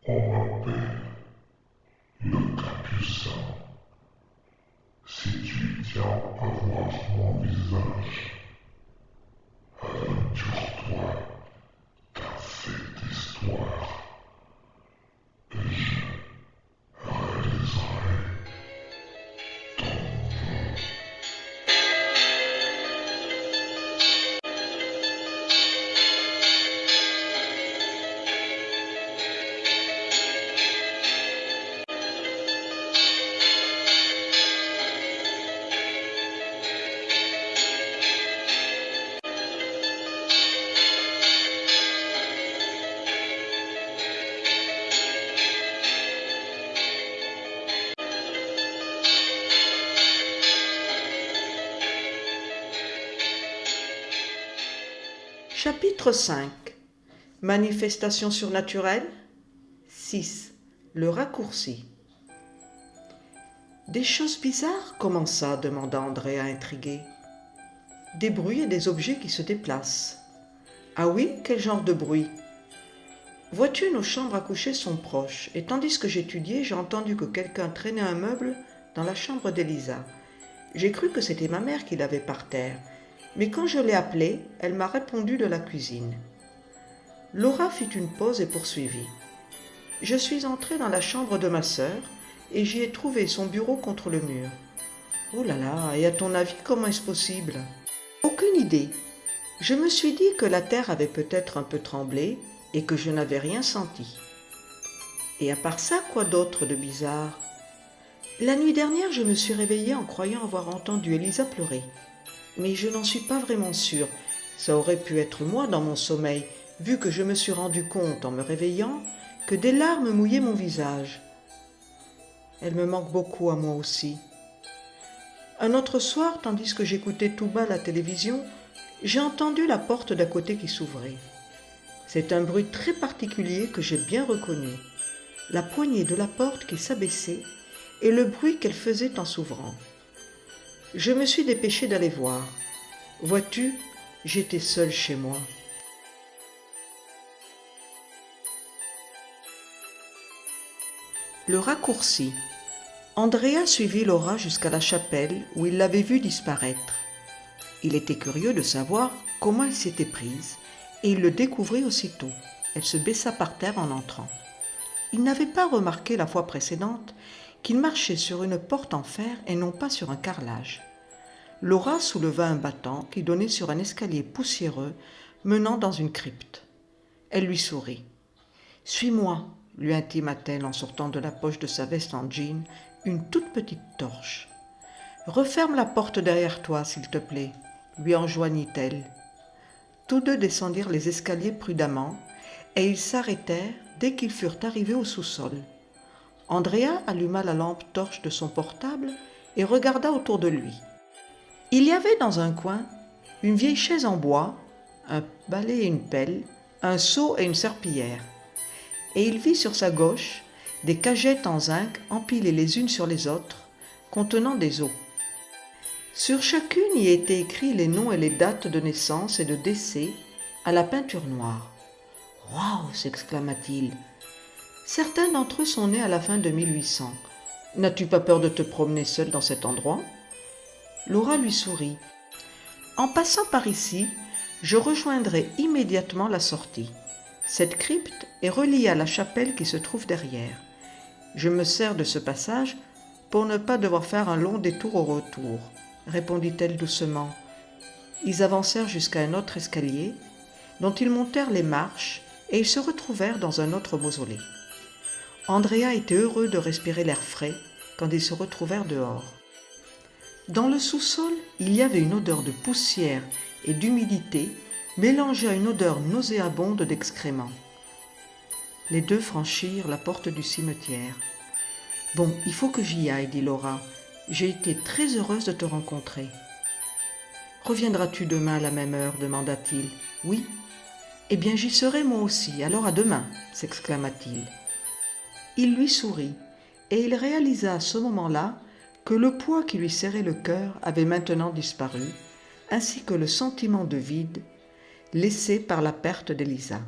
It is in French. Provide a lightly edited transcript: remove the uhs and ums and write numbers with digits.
On m'appelle le Capucin. Si tu tiens à voir mon visage, aventure-toi dans cette histoire et je réaliserai ton vœu. Chapitre 5. Manifestation surnaturelle. 6. Le raccourci. Des choses bizarres, comment ça demanda Andrea intrigué. Des bruits et des objets qui se déplacent. Ah oui, quel genre de bruit? Vois-tu, nos chambres à coucher sont proches, et tandis que j'étudiais, j'ai entendu que quelqu'un traînait un meuble dans la chambre d'Elisa. J'ai cru que c'était ma mère qui l'avait par terre, mais quand je l'ai appelée, elle m'a répondu de la cuisine. Laura fit une pause et poursuivit. Je suis entrée dans la chambre de ma sœur et j'y ai trouvé son bureau contre le mur. Oh là là, et à ton avis, comment est-ce possible? Aucune idée. Je me suis dit que la terre avait peut-être un peu tremblé et que je n'avais rien senti. Et à part ça, quoi d'autre de bizarre? La nuit dernière, je me suis réveillée en croyant avoir entendu Elisa pleurer. Mais je n'en suis pas vraiment sûre. Ça aurait pu être moi dans mon sommeil, vu que je me suis rendu compte en me réveillant que des larmes mouillaient mon visage. Elle me manque beaucoup à moi aussi. Un autre soir, tandis que j'écoutais tout bas la télévision, j'ai entendu la porte d'à côté qui s'ouvrait. C'est un bruit très particulier que j'ai bien reconnu. La poignée de la porte qui s'abaissait et le bruit qu'elle faisait en s'ouvrant. Je me suis dépêchée d'aller voir. Vois-tu, j'étais seule chez moi. Le raccourci. Andrea suivit Laura jusqu'à la chapelle où il l'avait vue disparaître. Il était curieux de savoir comment elle s'était prise et il le découvrit aussitôt. Elle se baissa par terre en entrant. Il n'avait pas remarqué la fois précédente qu'il marchait sur une porte en fer et non pas sur un carrelage. Laura souleva un battant qui donnait sur un escalier poussiéreux menant dans une crypte. Elle lui sourit. « Suis-moi » lui intima-t-elle en sortant de la poche de sa veste en jean une toute petite torche. « Referme la porte derrière toi, s'il te plaît » lui enjoignit-elle. Tous deux descendirent les escaliers prudemment et ils s'arrêtèrent dès qu'ils furent arrivés au sous-sol. Andrea alluma la lampe torche de son portable et regarda autour de lui. Il y avait dans un coin une vieille chaise en bois, un balai et une pelle, un seau et une serpillière. Et il vit sur sa gauche des cagettes en zinc empilées les unes sur les autres, contenant des os. Sur chacune y étaient écrits les noms et les dates de naissance et de décès à la peinture noire. « Waouh !» s'exclama-t-il. « Certains d'entre eux sont nés à la fin de 1800. N'as-tu pas peur de te promener seul dans cet endroit ?» Laura lui sourit. « En passant par ici, je rejoindrai immédiatement la sortie. Cette crypte est reliée à la chapelle qui se trouve derrière. Je me sers de ce passage pour ne pas devoir faire un long détour au retour, » répondit-elle doucement. Ils avancèrent jusqu'à un autre escalier, dont ils montèrent les marches et ils se retrouvèrent dans un autre mausolée. Andrea était heureux de respirer l'air frais quand ils se retrouvèrent dehors. Dans le sous-sol, il y avait une odeur de poussière et d'humidité mélangée à une odeur nauséabonde d'excréments. Les deux franchirent la porte du cimetière. « Bon, il faut que j'y aille, » dit Laura. « J'ai été très heureuse de te rencontrer. »« Reviendras-tu demain à la même heure » demanda-t-il. « Oui. »« Eh bien, j'y serai moi aussi, alors à demain » s'exclama-t-il. Il lui sourit, et il réalisa à ce moment-là que le poids qui lui serrait le cœur avait maintenant disparu, ainsi que le sentiment de vide laissé par la perte d'Elisa.